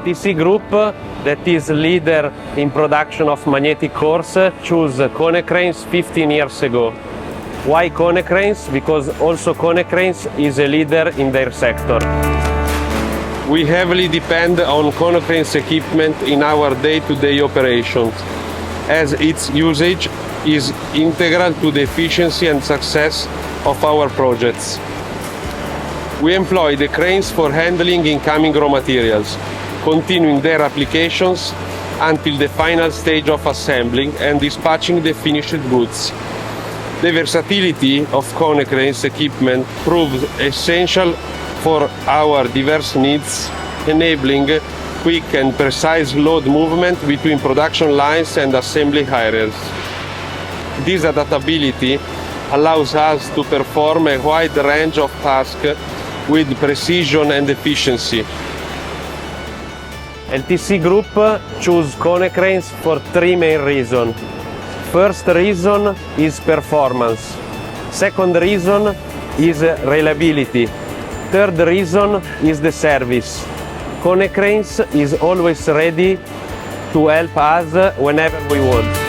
LTC Group, that is leader in production of magnetic cores, chose Konecranes 15 years ago. Why Konecranes? Because also Konecranes is a leader in their sector. We heavily depend on Konecranes equipment in our day-to-day operations, as its usage is integral to the efficiency and success of our projects. We employ the cranes for handling incoming raw materials, continuing their applications until the final stage of assembling and dispatching the finished goods. The versatility of Konecranes equipment proves essential for our diverse needs, enabling quick and precise load movement between production lines and assembly areas. This adaptability allows us to perform a wide range of tasks with precision and efficiency. LTC Group chose Konecranes for three main reasons. First reason is performance. Second reason is reliability. Third reason is the service. Konecranes is always ready to help us whenever we want.